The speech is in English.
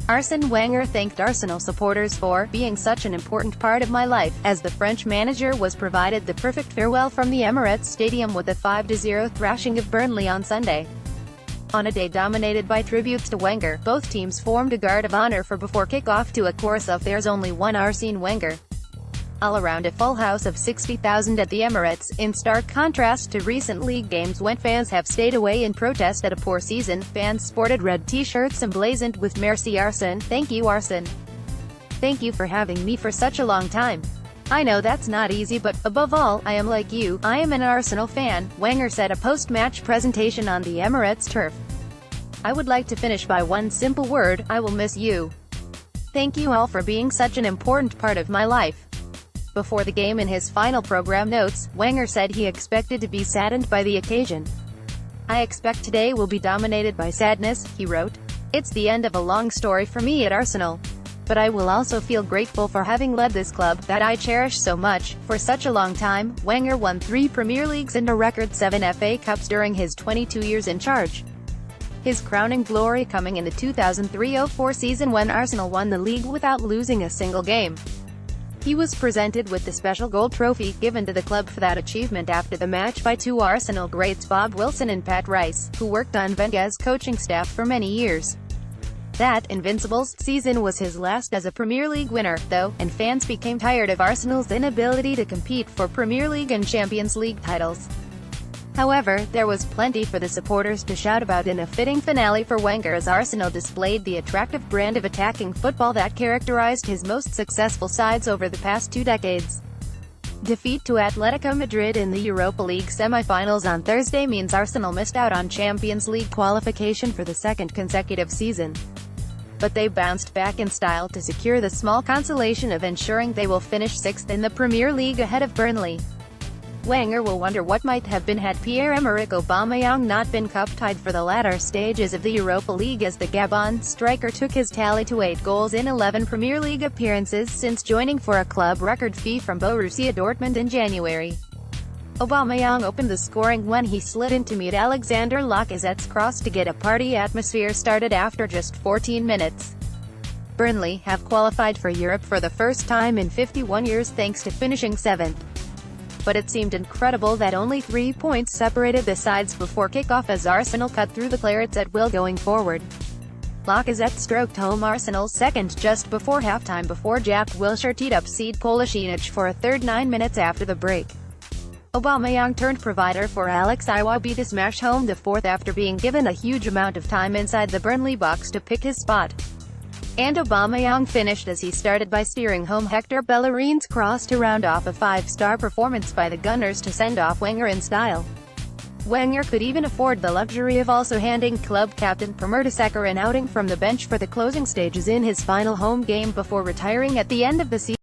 Arsene Wenger thanked Arsenal supporters for being such an important part of my life, as the French manager was provided the perfect farewell from the Emirates stadium with a 5-0 thrashing of Burnley on Sunday. On a day dominated by tributes to Wenger, both teams formed a guard of honor for before kick-off to a chorus of "There's only one Arsene Wenger," all around a full house of 60,000 at the Emirates, in stark contrast to recent league games when fans have stayed away in protest at a poor season. Fans sported red t-shirts emblazoned with "Merci Arsene," "Thank you Arsene. Thank you for having me for such a long time. I know that's not easy, but, above all, I am like you, I am an Arsenal fan," Wenger said a post-match presentation on the Emirates turf. "I would like to finish by one simple word: I will miss you. Thank you all for being such an important part of my life." Before the game, in his final program notes, Wenger said he expected to be saddened by the occasion. "I expect today will be dominated by sadness," he wrote. "It's the end of a long story for me at Arsenal. But I will also feel grateful for having led this club, that I cherish so much, for such a long time." Wenger won 3 Premier Leagues and a record 7 FA Cups during his 22 years in charge. His crowning glory coming in the 2003-04 season when Arsenal won the league without losing a single game. He was presented with the special gold trophy, given to the club for that achievement after the match by 2 Arsenal greats Bob Wilson and Pat Rice, who worked on Wenger's coaching staff for many years. That Invincibles season was his last as a Premier League winner, though, and fans became tired of Arsenal's inability to compete for Premier League and Champions League titles. However, there was plenty for the supporters to shout about in a fitting finale for Wenger, as Arsenal displayed the attractive brand of attacking football that characterized his most successful sides over the past 2 decades. Defeat to Atletico Madrid in the Europa League semi-finals on Thursday means Arsenal missed out on Champions League qualification for the 2nd consecutive season. But they bounced back in style to secure the small consolation of ensuring they will finish 6th in the Premier League ahead of Burnley. Wenger will wonder what might have been had Pierre-Emerick Aubameyang not been cup-tied for the latter stages of the Europa League, as the Gabon striker took his tally to 8 goals in 11 Premier League appearances since joining for a club record fee from Borussia Dortmund in January. Aubameyang opened the scoring when he slid in to meet Alexander Lacazette's cross to get a party atmosphere started after just 14 minutes. Burnley have qualified for Europe for the first time in 51 years thanks to finishing 7th. But it seemed incredible that only 3 points separated the sides before kickoff as Arsenal cut through the Clarets at will going forward. Lacazette stroked home Arsenal's second just before halftime before Jack Wilshere teed up Sead Kolasinac for a third 9 minutes after the break. Aubameyang turned provider for Alex Iwobi to smash home the 4th after being given a huge amount of time inside the Burnley box to pick his spot. And Aubameyang finished as he started by steering home Hector Bellerin's cross to round off a 5-star performance by the Gunners to send off Wenger in style. Wenger could even afford the luxury of also handing club captain Per Mertesacker an outing from the bench for the closing stages in his final home game before retiring at the end of the season.